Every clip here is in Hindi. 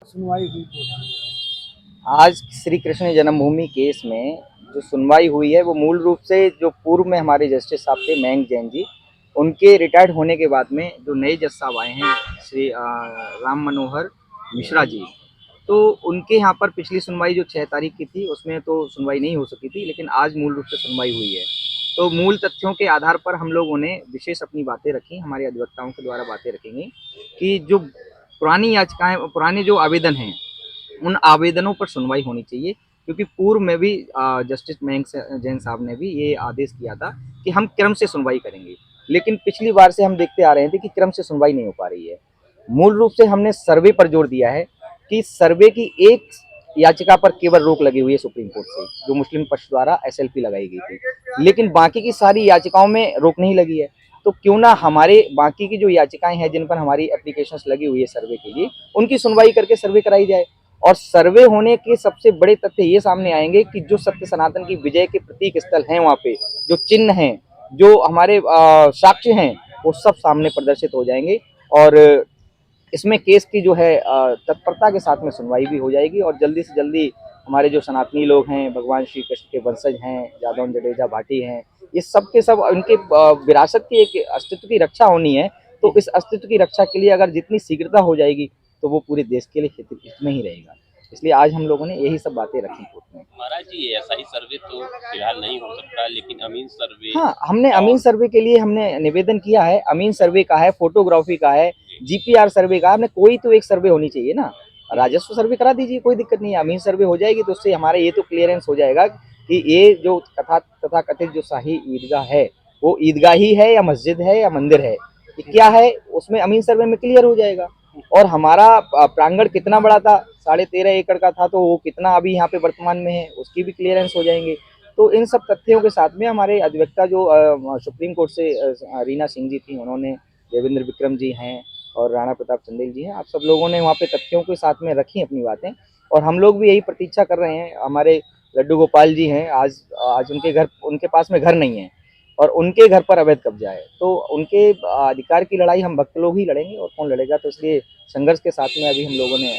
सुनवाई हुई कोर्ट में। आज श्री कृष्ण जन्मभूमि केस में जो सुनवाई हुई है वो मूल रूप से जो पूर्व में हमारे जस्टिस साहब थे मयंक जैन जी, उनके रिटायर्ड होने के बाद में जो नए जज साहब आए हैं श्री राम मनोहर मिश्रा जी, तो उनके यहाँ पर पिछली सुनवाई जो 6 तारीख की थी उसमें तो सुनवाई नहीं हो सकी थी, लेकिन आज मूल रूप से सुनवाई हुई है। तो मूल तथ्यों के आधार पर हम लोगों ने विशेष अपनी बातें रखी, हमारे अधिवक्ताओं के द्वारा बातें रखेंगी कि जो पुरानी याचिकाएं, पुराने जो आवेदन हैं, उन आवेदनों पर सुनवाई होनी चाहिए, क्योंकि पूर्व में भी जस्टिस मयंक जैन साहब ने भी ये आदेश किया था कि हम क्रम से सुनवाई करेंगे, लेकिन पिछली बार से हम देखते आ रहे थे कि क्रम से सुनवाई नहीं हो पा रही है। मूल रूप से हमने सर्वे पर जोर दिया है कि सर्वे की एक याचिका पर केवल रोक लगी हुई है सुप्रीम कोर्ट से, जो मुस्लिम पक्ष द्वारा एसएलपी लगाई गई थी, लेकिन बाकी की सारी याचिकाओं में रोक नहीं लगी है। तो क्यों ना हमारे बाकी की जो याचिकाएं हैं जिन पर हमारी एप्लीकेशंस लगी हुई है सर्वे के लिए, उनकी सुनवाई करके सर्वे कराई जाए। और सर्वे होने के सबसे बड़े तथ्य ये सामने आएंगे कि जो सत्य सनातन की विजय के प्रतीक स्थल हैं, वहाँ पे जो चिन्ह हैं, जो हमारे साक्ष्य हैं, वो सब सामने प्रदर्शित हो जाएंगे। और इसमें केस की जो है तत्परता के साथ में सुनवाई भी हो जाएगी, और जल्दी से जल्दी हमारे जो सनातनी लोग हैं, भगवान श्री कृष्ण के वंशज हैं, जादव जडेजा भाटी हैं, ये सब के सब उनके विरासत की एक अस्तित्व की रक्षा होनी है। तो इस अस्तित्व की रक्षा के लिए अगर जितनी शीघ्रता हो जाएगी तो वो पूरे देश के लिए हित में ही रहेगा। इसलिए आज हम लोगों ने यही सब बातें रखी कोर्ट में। महाराज जी, एसआई सर्वे तो फिलहाल नहीं हो सकता, लेकिन अमीन सर्वे हाँ, हमने अमीन और सर्वे के लिए हमने निवेदन किया है। अमीन सर्वे का है, फोटोग्राफी का है, जीपीआर सर्वे का है। हमने कोई तो एक सर्वे होनी चाहिए ना। राजस्व सर्वे करा दीजिए, कोई दिक्कत नहीं है। अमीन सर्वे हो जाएगी तो उससे हमारा ये तो क्लियरेंस हो जाएगा कि ये जो तथा कथित जो शाही ईदगाह है, वो ईदगाह ही है या मस्जिद है या मंदिर है, ये क्या है, उसमें अमीन सर्वे में क्लियर हो जाएगा। और हमारा प्रांगण कितना बड़ा था, 13.5 एकड़ का था, तो वो कितना अभी यहाँ पे वर्तमान में है, उसकी भी क्लियरेंस हो जाएंगे। तो इन सब तथ्यों के साथ में हमारे अधिवक्ता जो सुप्रीम कोर्ट से रीना सिंह जी थी, उन्होंने, देवेंद्र विक्रम जी हैं और राणा प्रताप चंदेल जी हैं, आप सब लोगों ने वहाँ पे तथ्यों के साथ में रखी अपनी बातें। और हम लोग भी यही प्रतीक्षा कर रहे हैं। हमारे लड्डू गोपाल जी हैं, आज आज उनके पास में घर नहीं है और उनके घर पर अवैध कब्जा है, तो उनके अधिकार की लड़ाई हम भक्त लोग ही लड़ेंगे और कौन लड़ेगा। तो इसलिए संघर्ष के साथ में अभी हम लोगों ने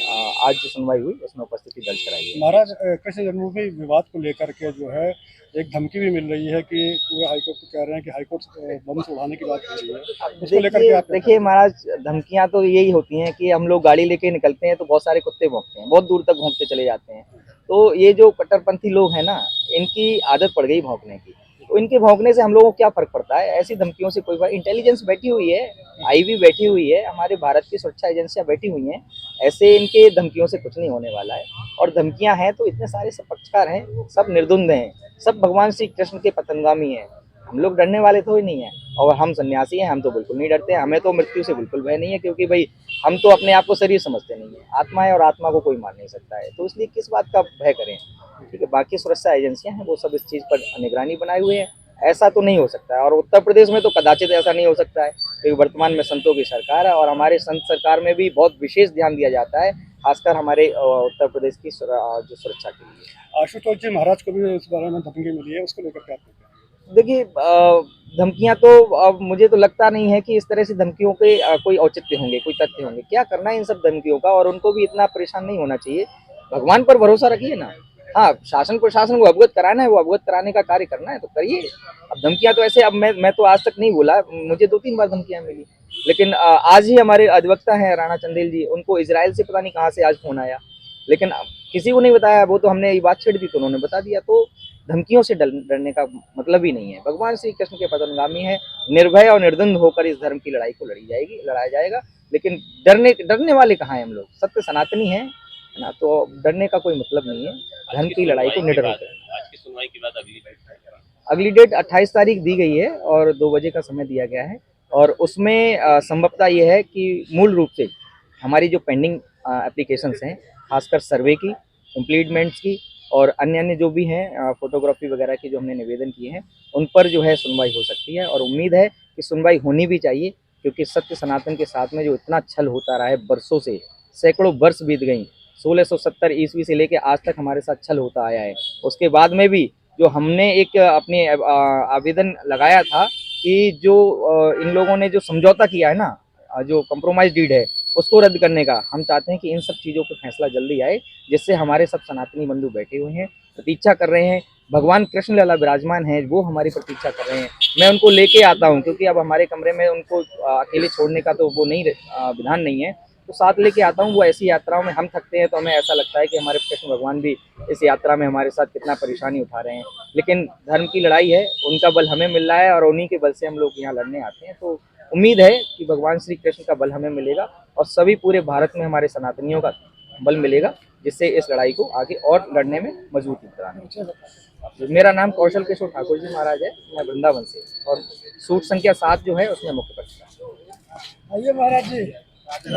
आज जो सुनवाई हुई उसमें उपस्थिति दर्ज कराई है। महाराज, कृष्ण जन्मभूमि विवाद को लेकर के जो है एक धमकी भी मिल रही है कि पूरे हाईकोर्ट को कह रहे हैं कि हाईकोर्ट बम से उड़ाने की बात हो रही है, उसको लेकर के देखिए आप क्या देखिए कहेंगे? महाराज, धमकियां तो यही होती हैं कि हम लोग गाड़ी लेके निकलते हैं तो बहुत सारे कुत्ते भौंकते हैं, बहुत दूर तक भौंकते चले जाते हैं। तो ये जो कट्टरपंथी लोग हैं ना, इनकी आदत पड़ गई भौंकने की। तो इनके भौंकने से हम लोगों को क्या फर्क पड़ता है? ऐसी धमकियों से कोई बात, इंटेलिजेंस बैठी हुई है, आईबी बैठी हुई है, हमारे भारत की सुरक्षा एजेंसियां बैठी हुई हैं। ऐसे इनके धमकियों से कुछ नहीं होने वाला है। और धमकियां हैं तो इतने सारे सब पक्षकार हैं, सब निर्दुंद हैं, सब भगवान श्री कृष्ण के पतंगामी हैं। हम लोग डरने वाले तो ही नहीं है। और हम सन्यासी हैं, हम तो बिल्कुल नहीं डरते। हमें तो मृत्यु से बिल्कुल भय नहीं है, क्योंकि भाई हम तो अपने आप को शरीर समझते नहीं है। आत्मा है और आत्मा को कोई मार नहीं सकता है, तो इसलिए किस बात का भय करें। ठीक है, बाकी सुरक्षा एजेंसियां हैं वो सब इस चीज़ पर निगरानी बनाए हुए हैं। ऐसा तो नहीं हो सकता है, और उत्तर प्रदेश में तो कदाचित ऐसा नहीं हो सकता है, क्योंकि वर्तमान में संतों की सरकार है और हमारे संत सरकार में भी बहुत विशेष ध्यान दिया जाता है, खासकर हमारे उत्तर प्रदेश की जो सुरक्षा के लिए। आशुतोष जी महाराज को भी इस बारे में धमकी मिली है, उसको लेकर के आप क्या कहेंगे? देखिए, धमकियां तो, अब मुझे तो लगता नहीं है कि इस तरह से धमकियों के कोई औचित्य होंगे, कोई तथ्य होंगे। क्या करना है इन सब धमकियों का, और उनको भी इतना परेशान नहीं होना चाहिए। भगवान पर भरोसा रखिए ना। हाँ, शासन प्रशासन को अवगत कराना है, वो अवगत कराने का कार्य करना है तो करिए। अब धमकियां तो ऐसे, अब मैं तो आज तक नहीं बोला, मुझे 2-3 बार धमकियां मिली, लेकिन आज ही हमारे अधिवक्ता हैं राणा चंदेल जी, उनको इजराइल से पता नहीं कहाँ से आज फोन आया, लेकिन किसी को नहीं बताया। वो तो हमने ये बात छेड़ दी तो उन्होंने बता दिया। तो धमकियों से डरने का मतलब ही नहीं है। भगवान श्री कृष्ण के पतनगामी है, निर्भय और निर्द्वंद होकर इस धर्म की लड़ाई को लड़ाया जाएगा। लेकिन डरने वाले कहाँ हैं? हम लोग सत्य सनातनी हैं, है ना, तो डरने का कोई मतलब नहीं है। धर्म की लड़ाई को निडर होकर, आज की सुनवाई के बाद अगली डेट तय करा। अगली डेट 28 तारीख दी गई है और 2 बजे का समय दिया गया है। और उसमें संभवतः ये है कि मूल रूप से हमारी जो पेंडिंग एप्लीकेशंस हैं, खासकर सर्वे की, कंप्लीटमेंट्स की और अन्य अन्य जो भी हैं, फोटोग्राफी वगैरह की जो हमने निवेदन किए हैं, उन पर जो है सुनवाई हो सकती है। और उम्मीद है कि सुनवाई होनी भी चाहिए, क्योंकि सत्य सनातन के साथ में जो इतना छल होता रहा है बरसों से, सैकड़ों वर्ष बीत गई, 1670 ईस्वी से लेकर आज तक हमारे साथ छल होता आया है। उसके बाद में भी जो हमने एक अपने आवेदन लगाया था कि जो इन लोगों ने जो समझौता किया है ना, जो कंप्रोमाइज डीड है, उसको रद्द करने का हम चाहते हैं कि इन सब चीज़ों पर फैसला जल्दी आए, जिससे हमारे सब सनातनी बंधु बैठे हुए हैं, प्रतीक्षा कर रहे हैं। भगवान कृष्ण लला विराजमान हैं, वो हमारी प्रतीक्षा कर रहे हैं। मैं उनको लेके आता हूँ, क्योंकि अब हमारे कमरे में उनको अकेले छोड़ने का तो वो नहीं विधान नहीं है, तो साथ लेके आता हूँ। वो ऐसी यात्राओं में हम थकते हैं तो हमें ऐसा लगता है कि हमारे कृष्ण भगवान भी इस यात्रा में हमारे साथ कितना परेशानी उठा रहे हैं। लेकिन धर्म की लड़ाई है, उनका बल हमें मिल रहा है और उन्हीं के बल से हम लोग यहाँ लड़ने आते हैं। तो उम्मीद है कि भगवान श्री कृष्ण का बल हमें मिलेगा और सभी पूरे भारत में हमारे सनातनियों का बल मिलेगा, जिससे इस लड़ाई को आगे और लड़ने में मजबूती प्रदान होगी। मेरा नाम कौशल किशोर ठाकुर जी महाराज है, मैं वृंदावन से, और सूट संख्या 7 जो है उसमें मुख्य पक्षकार। आइए महाराज जी।